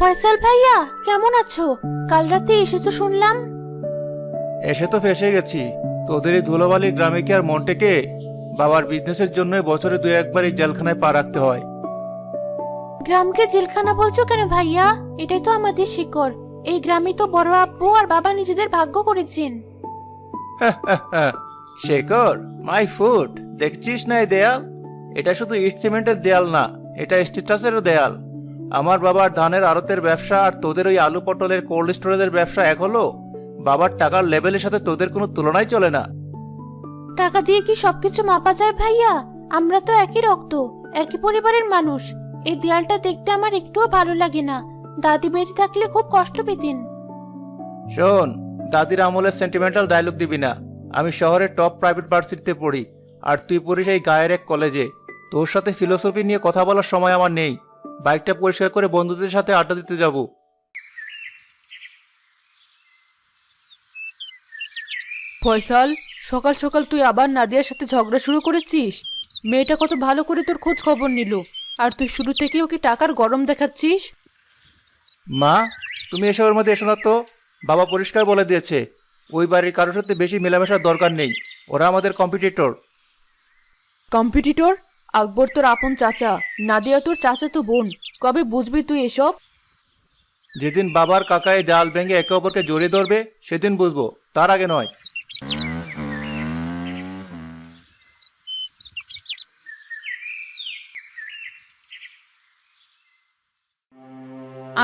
ফয়সাল ভাইয়া, কেমন আছো? কাল রাতে এসেছো শুনলাম। এসে তো ফেসে গেছি। তোদের এই ধুলোবালি গ্রামে কি আর মন টেকে? বাবার বিজনেসের জন্য বছরে দুই একবার এই জেলখানায় পা রাখতে হয়। গ্রামকে জেলখানা বলছো কেন ভাইয়া? এটাই তো আমাদের শিকড়। এই গ্রামে তো বড় আব্বু আর বাবা নিজেদের ভাগ্য করেছেন। শেখর, মাই ফুড, দেখছিস না এই দেয়াল? এটা শুধু ইট সিমেন্টের দেয়াল না, এটা স্ট্যাটাসেরও দেয়াল। আমার বাবার ধানের আড়তের ব্যবসা আর তোদের ওই আলু পটলের কোল্ড স্টোরেজের ব্যবসা এক হলো। বাবার টাকার লেভেলের সাথে তোদের কোনো তুলনাই চলে না। টাকা দিয়ে কি সবকিছু মাপা যায় ভাইয়া? আমরা তো একই রক্ত, একই পরিবারের মানুষ। এই দেয়ালটা দেখতে আমার একটুও ভালো লাগে না। দাদি বেঁচে থাকলে খুব কষ্ট পেতেন। শোন, দাদির আমলের সেন্টিমেন্টাল ডায়লগ দিবি না। আমি শহরের টপ প্রাইভেট ভার্সিটিতে পড়ি, আর তুই পড়িস এই গায়ের এক কলেজে। তোর সাথে ফিলোসফি নিয়ে কথা বলার সময় আমার নেই। বাইকটা পরিষ্কার করে বন্ধুদের সাথে আড্ডা দিতে যাব। ফয়সাল, সকাল সকাল তুই আবার নাদিয়ার সাথে ঝগড়া শুরু করেছিস? মেয়েটা কত ভালো করে তোর খোঁজ খবর নিল, আর তুই শুরু থেকে ওকে টাকার গরম দেখাচ্ছিস। মা, তুমি এসবের মধ্যে এসো না তো। বাবা পরিষ্কার বলে দিয়েছে, ওই বাড়ির কারোর সাথে বেশি মেলামেশার দরকার নেই। ওরা আমাদের কম্পিটিটর। কম্পিটিটর? আকবর তোর আপন চাচা, নাদিয়া তোর চাচাতো বোন। কবে বুঝবি তুই এসব? যেদিন বাবার কাকায় জাল ভেঙে একে অপরকে জড়িয়ে ধরবে সেদিন বুঝবো, তার আগে নয়।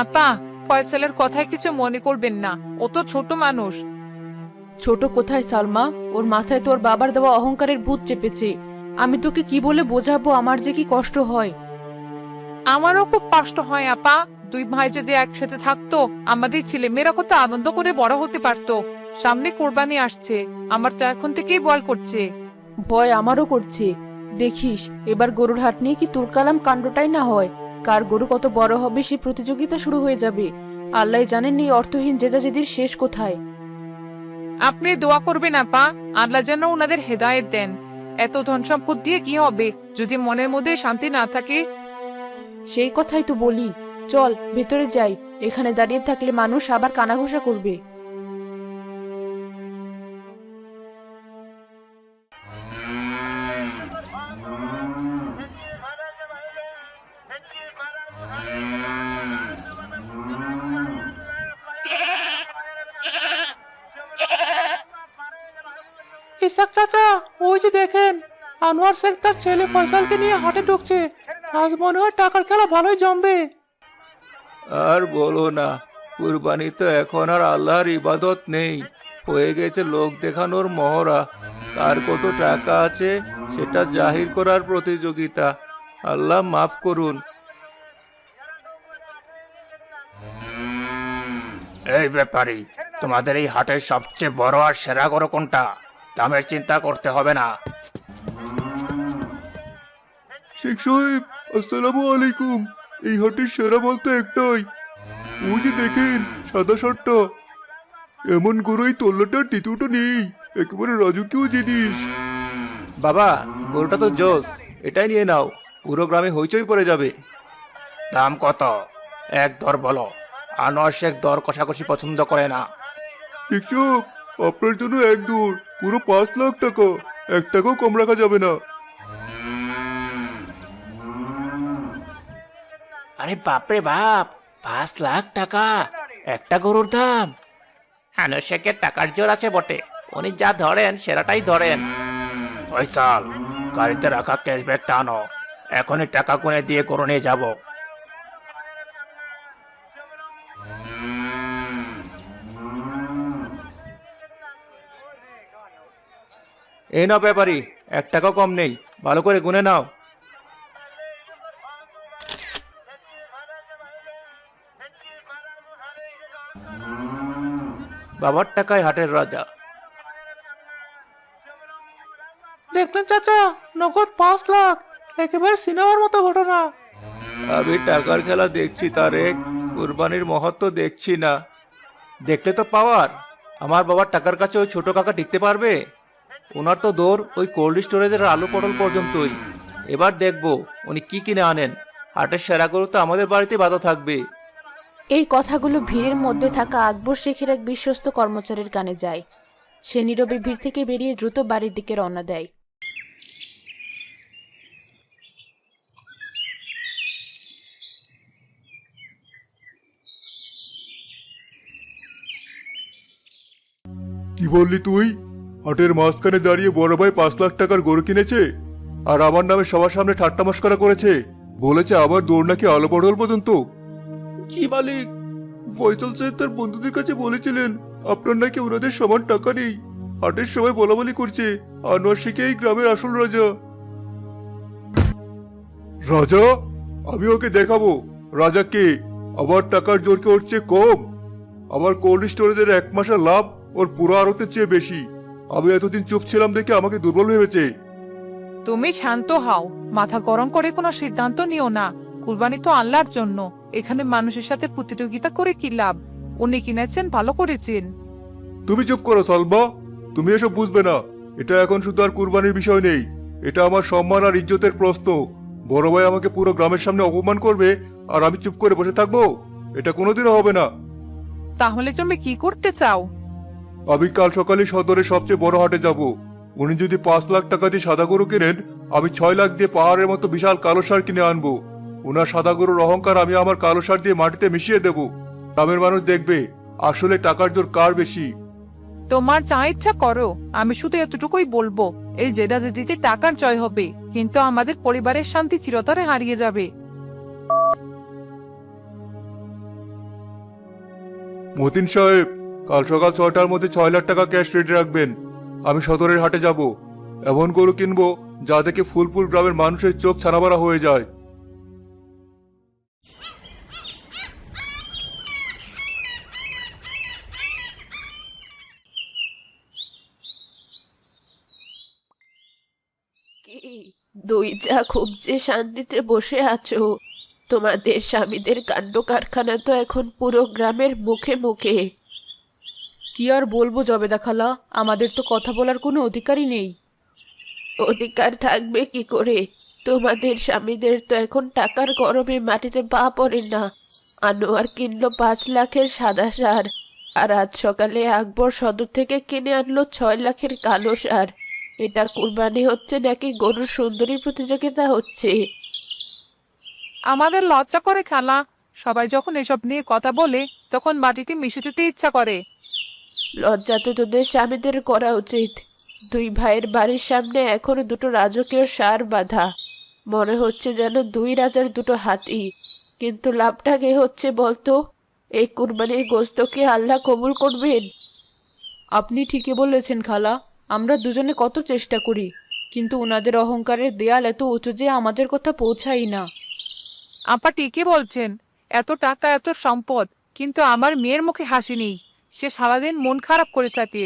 আপা, ফয়সালের কথায় কিছু মনে করবেন না, ও তো ছোট মানুষ। ছোট কোথায় সালমা? ওর মাথায় তোর বাবার দেওয়া অহংকারের ভূত চেপেছে। আমি তোকে কি বলে বোঝাবো আমার যে কি কষ্ট হয়। আমারও খুব কষ্ট হয় আপা। দুই ভাই যদি একসাথে থাকতো, আমাদের ছেলে মেয়েরা কত আনন্দ করে বড় হতে পারতো। সামনে কোরবানি আসছে, আমার তো এখন থেকেই বল করছে। ভয় আমারও করছে। দেখিস এবার গরুর হাট নিয়ে কি তুলকালাম কাণ্ডটাই না হয়। কার গরু কত বড় হবে সে প্রতিযোগিতা শুরু হয়ে যাবে। আল্লাহ জানেন এই অর্থহীন জেদাজেদির শেষ কোথায়। আপনি দোয়া করবেন আপা, আল্লাহ যেন ওনাদের হেদায়েত দেন। এত ধন সম্পদ দিয়ে কি হবে যদি মনের মধ্যে শান্তি না থাকে? সেই কথাই তো বলি, চল ভেতরে যাই। এখানে দাঁড়িয়ে থাকলে মানুষ আবার কানাঘুষা করবে। ইসাক চাচা, ওই যে দেখেন, আনোয়ার শেখ তার ছেলে ফয়সালকে নিয়ে হাটে ঢুকছে। আজ মনে হয় টাকার খেলা ভালোই জমবে। আর বলো না, কুরবানি তো এখন আর আল্লাহর ইবাদত নেই, হয়ে গেছে লোক দেখানোর মহড়া। কার কত টাকা আছে সেটা জাহির করার প্রতিযোগিতা। আল্লাহ মাফ করুন। এই ব্যাপারী, তোমাদের এই হাটের সবচেয়ে বড় আর সেরা গরু কোনটা? দামের চিন্তা করতে হবে না। শেখ সাহেব, আসসালামু আলাইকুম। এই হাটের সেরা বলতে একটাই, ওই যে দেখেন সাদা শার্টটা। এমন গরু এই তল্লাটার দ্বিতীয়টা নেই, একেবারে রাজকীয় জিনিস। বাবা, গরুটা তো জোস, এটাই নিয়ে নাও। পুরো গ্রামে হইচই পড়ে যাবে। দাম কত? এক দর বলো। আনোয়ার শেখ দর কষাকষি পছন্দ করে না। শেখ সাহেব, আপনার জন্য এক দৌড়, পুরো 5 লাখ টাকা। 1 টাকাও কম রাখা যাবে না। আরে বাপরে বাপ, 5 লাখ টাকা একটা গরুর দাম! আনোয়ার শেখের টাকার জোর আছে বটে, উনি যা ধরেন সেরাটাই ধরেন। ফয়সাল, গাড়িতে রাখা ক্যাশব্যাগটা আনো, এখনই টাকা গুনে দিয়ে গরু নিয়ে যাব। এই নাও ব্যাপারী, 1 টাকা কম নেই, ভালো করে গুনে নাও। বাবার টাকায় হাটের রাজা। দেখলেন চাচা, নগদ 5 লাখ, একেবারে সিনেমার মতো ঘটনা। আমি টাকার খেলা দেখছি তারেক, কুরবানির মহত্ব দেখছি না। দেখলে তো পাওয়ার, আমার বাবার টাকার কাছে ওই ছোট কাকা টিকতে পারবে? ওনার তো দৌড় ওই কোল্ড স্টোরেজের আলু পটল পর্যন্তই। এবার দেখবো উনি কি কিনে আনেন। হাটের সেরা গরু তো আমাদের বাড়িতে বাঁধা থাকবে। এই কথাগুলো ভিড়ের মধ্যে থাকা আকবর শেখের এক বিশ্বস্ত কর্মচারীর কানে যায়। সে নীরবে ভিড় থেকে বেরিয়ে দ্রুত বাড়ির দিকে রওনা দেয়। কি বললি তুই? হাটের মাঝখানে দাঁড়িয়ে বড় ভাই 5 লাখ টাকার গরু কিনেছে আর আমার নামে সবার সামনে ঠাট্টা মশকরা করেছে, বলেছে আবার দৌড় নাকি আলো পটল পর্যন্ত। জি মালিক, ফয়সাল সাহেব তার বন্ধুদের কাছে বলেছিলেন আপনার নাকি ওনাদের সমান টাকা নেই। হাটের সবাই বলাবলি করছে আনোয়ার শেখ এই গ্রামের আসল রাজা। রাজা? আমি ওকে দেখাবো রাজা কে। আমার টাকার জোর কি ওর চেয়ে কম? আমার কোল্ড স্টোরেজের 1 মাসের লাভ ওর পুরো আড়তের চেয়ে বেশি। আমি এতদিন চুপ ছিলাম দেখে আমাকে দুর্বল ভেবেছে। তুমি শান্ত হও, মাথা গরম করে কোনো সিদ্ধান্ত নিও না। কুরবানি তো আল্লাহর জন্য, এখানে মানুষের সাথে প্রতিযোগিতা করে কি লাভ? উনি কিনেছেন, ভালো করেছেন। তুমি চুপ করো সালমা, তুমি এসব বুঝবে না। এটা এখন শুধু আর কুরবানির বিষয় নেই, এটা আমার সম্মান আর ইজ্জতের প্রশ্ন। বড় ভাই আমাকে পুরো গ্রামের সামনে অপমান করবে আর আমি চুপ করে বসে থাকবো? এটা কোনোদিনও হবে না। তাহলে তুমি কি করতে চাও? আমি কাল সকালে সদরে সবচেয়ে বড় হাটে যাব। উনি যদি 5 লাখ টাকা দিয়ে সাদা গরু কেনেন, আমি 6 লাখ দিয়ে পাহাড়ের মতো বিশাল কালো সার কিনে আনবো। ওনার সাদা গরুর অহংকার আমি আমার কালো সার দিয়ে মাটিতে মিশিয়ে দেব। গ্রামের মানুষ দেখবে আসলে টাকার জোর কার বেশি। তোমার যা ইচ্ছা করো, আমি শুধু এতটুকুই বলবো, এই জেদাজেদিতে টাকার জয় হবে, কিন্তু আমাদের পরিবারের শান্তি চিরতরে হারিয়ে যাবে। মতিন সাহেব, কাল সকাল 6টার মধ্যে 6 লাখ টাকা ক্যাশ রেডি রাখবেন। আমি সদরের হাটে যাব, এমন গরু কিনবো যা দেখে ফুলপুর গ্রামের মানুষের চোখ ছানাবাড়া হয়ে যায়। কি দুই যা খুব যে শান্তিতে বসে আছো? তোমাদের স্বামীদের কাণ্ড কারখানা তো এখন পুরো গ্রামের মুখে মুখে। কি আর বলবো জবেদা খালা, আমাদের তো কথা বলার কোনো অধিকারই নেই। অধিকার থাকবে কি করে? তোমাদের স্বামীদের তো এখন টাকার গরমে মাটিতে পা পড়ে না। আনোয়ার কিনলো 5 লাখের সাদা সার, আর আজ সকালে আকবর সদর থেকে কিনে আনলো 6 লাখের কালো সার। এটা কুরবানি হচ্ছে নাকি গরুর সুন্দরী প্রতিযোগিতা হচ্ছে? আমাদের লজ্জা করে খালা, সবাই যখন এসব নিয়ে কথা বলে তখন মাটিতে মিশে যেতে ইচ্ছা করে। লজ্জা তো তোদের স্বামীদের করা উচিত। দুই ভাইয়ের বাড়ির সামনে এখনো দুটো রাজকীয় সার বাঁধা, মনে হচ্ছে যেন দুই রাজার দুটো হাতি। কিন্তু লাভটা কে হচ্ছে বলতো? এই কুরবানির গোশত কি আল্লাহ কবুল করবেন? আপনি ঠিকই বলেছেন খালা, আমরা দুজনে কত চেষ্টা করি, কিন্তু ওনাদের অহংকারের দেয়াল এত উঁচু যে আমাদের কথা পৌঁছাই না। আপা ঠিকই বলছেন, এত টাকা এত সম্পদ, কিন্তু আমার মেয়ের মুখে হাসি নেই। সে সারাদিন মন খারাপ করে থাকে,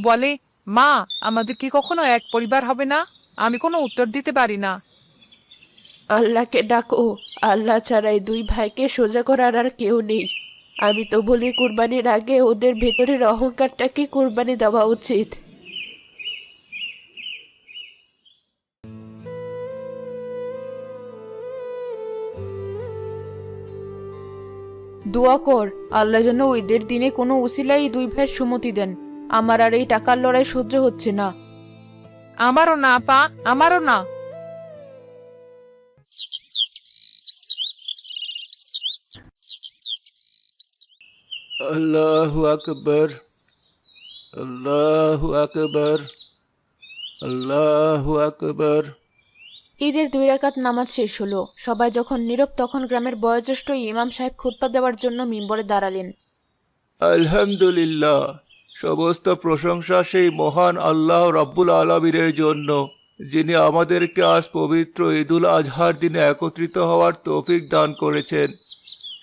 বলে মা আমাদের কি কখনো এক পরিবার হবে না? আমি কোনো উত্তর দিতে পারি না। আল্লাহকে ডাকো, আল্লাহ ছাড়া এই দুই ভাইকে সোজা করার আর কেউ নেই। আমি তো বলি কুরবানির আগে ওদের ভেতরের অহংকারটাকে কুরবানি দেওয়া উচিত। দোয়া কর আল্লাহ যেন ঈদের দিনে কোনো উসিলাই দুই ভাইয়ের সুমতি দেন। আমার আর এই টাকার লড়াই সহ্য হচ্ছে না। আমারও না আপা, আমারও না। আল্লাহু আকবার, আল্লাহু আকবার, আল্লাহু আকবার। ঈদের 2 রাকাত নামাজ শেষ হলো। সবাই যখন নীরব, তখন গ্রামের বয়োজ্যেষ্ঠ ইমাম সাহেব খুতবা দেওয়ার জন্য মিম্বরে দাঁড়ালেন। আলহামদুলিল্লাহ, সমস্ত প্রশংসা সেই মহান আল্লাহ রাব্বুল আলামিনের জন্য, যিনি আমাদেরকে আজ পবিত্র ঈদুল আজহার দিনে একত্রিত হওয়ার তৌফিক দান করেছেন।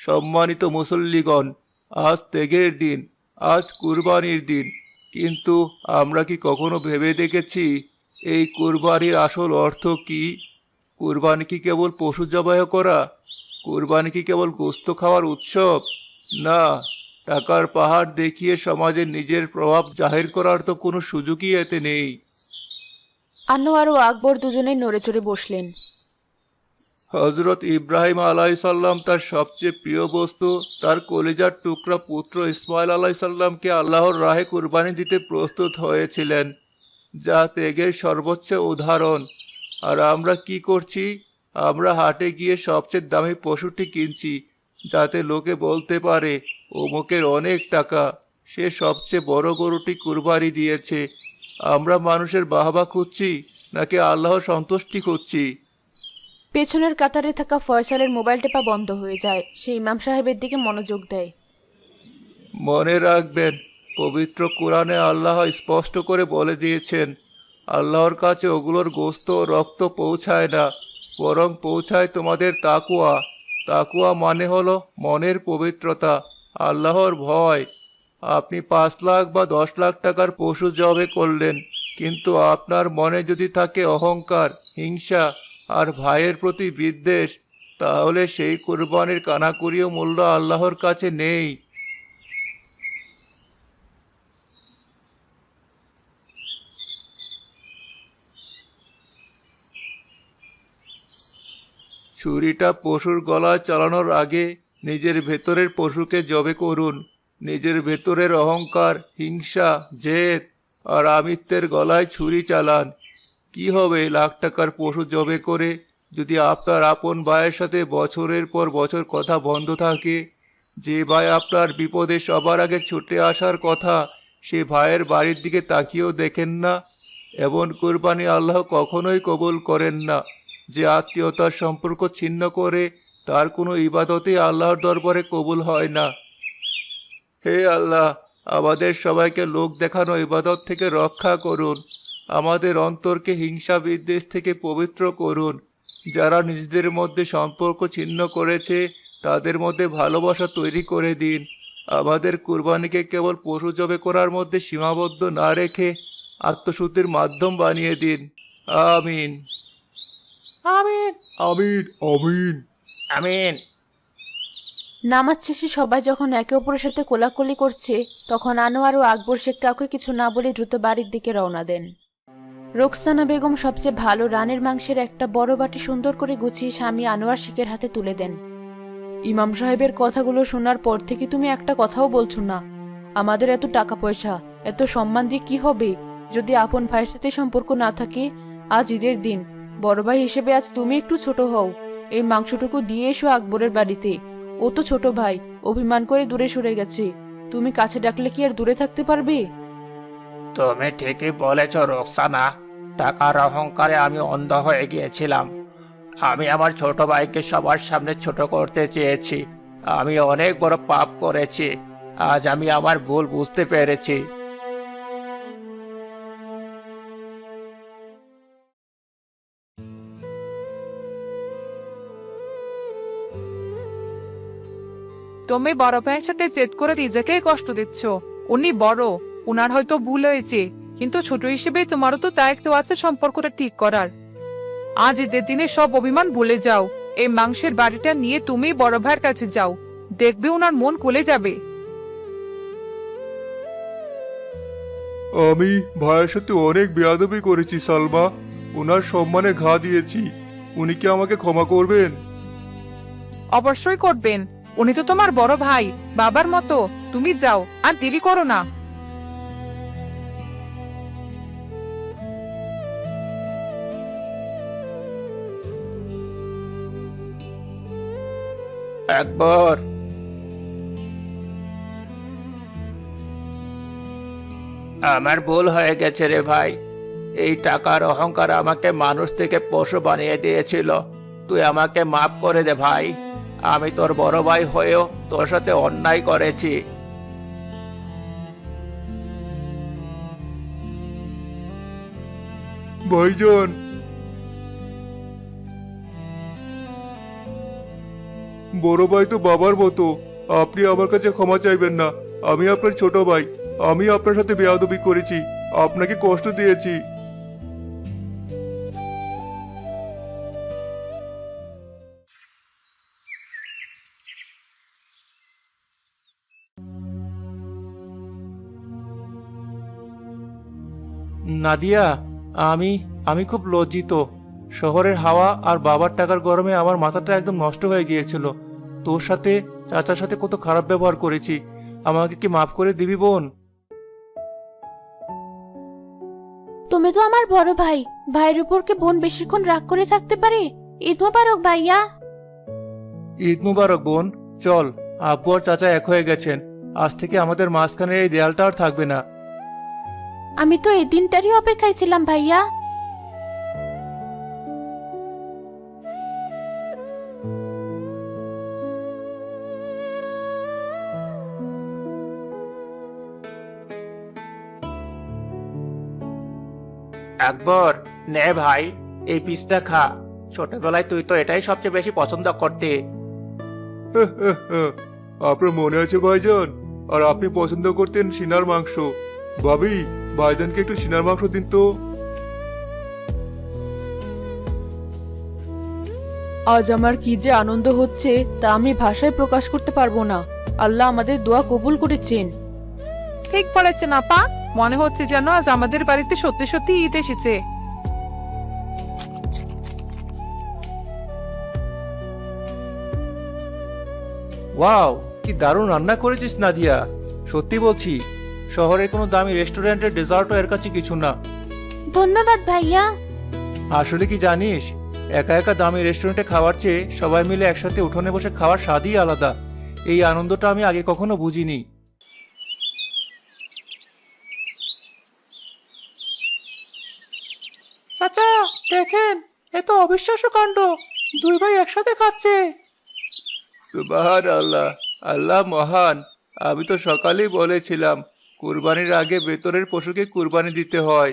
সম্মানিত মুসল্লিগণ, আজ ত্যাগের দিন, আজ কুরবানির দিন। কিন্তু আমরা কি কখনো ভেবে দেখেছি এই কুরবানির আসল অর্থ কি? কুরবানি কি কেবল পশু জবাই করা? কুরবানি কি কেবল গোশত খাওয়ার উৎসব? না, টাকার পাহাড় দেখিয়ে সমাজে নিজের প্রভাব জাহির করার তো কোনো সুযোগই এতে নেই। আনোয়ার ও আকবর দুজনেই নড়ে চড়ে বসলেন। হজরত ইব্রাহিম আলাইসাল্লাম তার সবচেয়ে প্রিয় বস্তু তার কলিজার টুকরা পুত্র ইসমাইল আলাইসাল্লামকে আল্লাহর রাহে কুরবানি দিতে প্রস্তুত হয়েছিলেন, যা ত্যাগের সর্বোচ্চ উদাহরণ। আর আমরা কি করছি? আমরা হাটে গিয়ে সবচেয়ে দামি পশুটি কিনছি, যাতে লোকে বলতে পারে অমুকের অনেক টাকা, সে সবচেয়ে বড় গরুটি কুরবানি দিয়েছে। আমরা মানুষের বাহবা খুঁজছি নাকি আল্লাহর সন্তুষ্টি খুঁজছি? পেছনের কাতারে থাকা ফয়সালের মোবাইল টেপা বন্ধ হয়ে যায়। সে ইমাম সাহেবের দিকে মনোযোগ দেয়। মনে রাখবেন, পবিত্র কোরআনে আল্লাহ স্পষ্ট করে বলে দিয়েছেন, আল্লাহর কাছে ওগুলোর গোস্ত ও রক্ত পৌঁছায় না, বরং পৌঁছায় তোমাদের তাকুয়া। তাকুয়া মানে হলো মনের পবিত্রতা, আল্লাহর ভয়। আপনি 5 লাখ বা 10 লাখ টাকার পশু জবে করলেন, কিন্তু আপনার মনে যদি থাকে অহংকার, হিংসা আর ভাইয়ের প্রতি বিদ্বেষ, তাহলে সেই কুরবানির কানাকুড়িও মূল্য আল্লাহর কাছে নেই। ছুরিটা পশুর গলায় চালানোর আগে নিজের ভেতরের পশুকে জবে করুন। নিজের ভেতরের অহংকার, হিংসা, জেদ আর আমিত্বের গলায় ছুরি চালান। কি হবে লাখ টাকার পশু জবে করে যদি আপনার আপন ভাইয়ের সাথে বছরের পর বছর কথা বন্ধ থাকে? যে ভাই আপনার বিপদে সবার আগে ছুটে আসার কথা, সে ভাইয়ের বাড়ির দিকে তাকিয়েও দেখেন না। এমন কুরবানি আল্লাহ কখনোই কবুল করেন না। যে আত্মীয়তার সম্পর্ক ছিন্ন করে, তার কোনো ইবাদতই আল্লাহর দরবারে কবুল হয় না। হে আল্লাহ, আমাদের সবাইকে লোক দেখানো ইবাদত থেকে রক্ষা করুন। আমাদের অন্তরকে হিংসা বিদ্বেষ থেকে পবিত্র করুন। যারা নিজেদের মধ্যে সম্পর্ক ছিন্ন করেছে, তাদের মধ্যে ভালোবাসা তৈরি করে দিন। আমাদের কুরবানিকে কেবল পশু জবে করার মধ্যে সীমাবদ্ধ না রেখে আত্মশুদ্ধির মাধ্যম বানিয়ে দিন। আমিন। আমিন আমিন আমিন আমিন। নামাজ শেষে সবাই যখন একে অপরের সাথে কোলাকুলি করছে, তখন আনোয়ার ও আকবর শেখ কাউকে কিছু না বলে দ্রুত বাড়ির দিকে রওনা দেন। রোকসানা বেগম সবচেয়ে ভালো রানের মাংসের একটা বড় বাটি সুন্দর করে গুছিয়ে স্বামী আনোয়ার শেখের হাতে তুলে দেন। ইমাম সাহেবের কথাগুলো শোনার পর থেকে তুমি একটা কথাও বলছো না। আমাদের এত টাকা পয়সা, এত সম্মান দিয়ে কি হবে যদি আপন ভাইয়ের সাথে সম্পর্ক না থাকে? আজ ঈদের দিন, বড় ভাই হিসেবে আজ তুমি একটু ছোট হও। এই মাংসটুকু দিয়ে এসো আকবরের বাড়িতে। ও তো ছোট ভাই, অভিমান করে দূরে সরে গেছে। তুমি কাছে ডাকলে কি আর দূরে থাকতে পারবে? তুমি ঠিকই বলেছ রোকসানা, টাকার অহংকারে আমি অন্ধ হয়ে গিয়েছিলাম। আমি আমার ছোট ভাইকে সবার সামনে ছোট করতে চেয়েছি। আমি অনেক বড় পাপ করেছি। আজ আমি আমার ভুল বুঝতে পেরেছি। তুমি বড় ভাইয়ের সাথে জেদ করে নিজেকে কষ্ট দিচ্ছ। উনি বড়, উনার হয়তো ভুল হয়েছে, কিন্তু ছোট হিসেবে তোমারও তো দায়িত্ব আছে সম্পর্কটা ঠিক করার। আজ ঈদের দিনে সব অভিমান ভুলে যাও। এই মাংসের বাড়িটা নিয়ে তুমি বড় ভাইয়ের কাছে যাও, দেখবে উনার মন খুলে যাবে। আমি ভাইয়ের সাথে অনেক বেয়াদবি করেছি সালমা, ওনার সম্মানে ঘা দিয়েছি। উনি কি আমাকে ক্ষমা করবেন? অবশ্যই করবেন, উনি তো তোমার বড় ভাই, বাবার মতো। তুমি যাও, আর দেরি করো না। একবার আমার ভুল হয়ে গেছে রে ভাই। এই টাকার অহংকার আমাকে মানুষ থেকে পশু বানিয়ে দিয়েছিল। তুই আমাকে মাফ করে দে ভাই। আমি তোর বড় ভাই হয়েও তোর সাথে অন্যায় করেছি। ভাইজান, বড় ভাই তো বাবার মতো। আপনি আমার কাছে ক্ষমা চাইবেন না। আমি আপনার ছোট ভাই। আমি আপনার সাথে বেয়াদবি করেছি, আপনাকে কষ্ট দিয়েছি। নাদিয়া, আমি আমি খুব লজ্জিত। শহরের হাওয়া আর বাবার টাকার গরমে আমার মাথাটা একদম নষ্ট হয়ে গিয়েছিল। তোর সাথে, চাচার সাথে কত খারাপ ব্যবহার করেছি। আমাকে কি মাফ করে দিবি বোন? তুমি তো আমার বড় ভাই, ভাইয়ের উপর কি বোন বেশিক্ষণ রাগ করে থাকতে পারে? ঈদ মোবারক ভাইয়া। ঈদ মুবারক বোন। চল, আব্বু আর চাচা এক হয়ে গেছেন। আজ থেকে আমাদের মাঝখানের এই দেয়ালটা আর থাকবে না। আমি তো এই দিনটারই অপেক্ষায় ছিলাম ভাইয়া। আকবর, নে ভাই, এই পিসটা খা। ছোটবেলায় তুই তো এটাই সবচেয়ে বেশি পছন্দ করতে। আপনার মনে আছে ভাইজান? আর আপনি পছন্দ করতেন সিনার মাংস। ভাবি, ভাইজানকে একটু সিনার মাংস দিন তো। আজ আমার কি যে আনন্দ হচ্ছে তা আমি ভাষায় প্রকাশ করতে পারবো না। আল্লাহ আমাদের দোয়া কবুল করেছেন। ঠিক বলেছেন আপা, মনে হচ্ছে যেন আজ আমাদের বাড়িতে সত্যি সত্যি ঈদ এসেছে। ওয়াও, কি দারুণ রান্না করেছিস নাদিয়া। সত্যি বলছি, শহরের কোনো দামি রেস্টুরেন্টের ডেজার্টও এর কাছে কিছু না। ধন্যবাদ ভাইয়া। আসলে কি জানিস, একা একা দামি রেস্টুরেন্টে খাওয়ার চেয়ে সবাই মিলে একসাথে উঠোনে বসে খাওয়ার স্বাদই আলাদা। এই আনন্দটা আমি আগে কখনো বুঝিনি। চাচা, দেখেন, এ তো অবিশ্বাস্য কাণ্ড। দুই ভাই একসাথে খাচ্ছে। সুবহান আল্লাহ, আল্লাহ মহান। আমি তো সকালেই বলেছিলাম, কুরবানির আগে ভেতরের পশুকে কুরবানি দিতে হয়।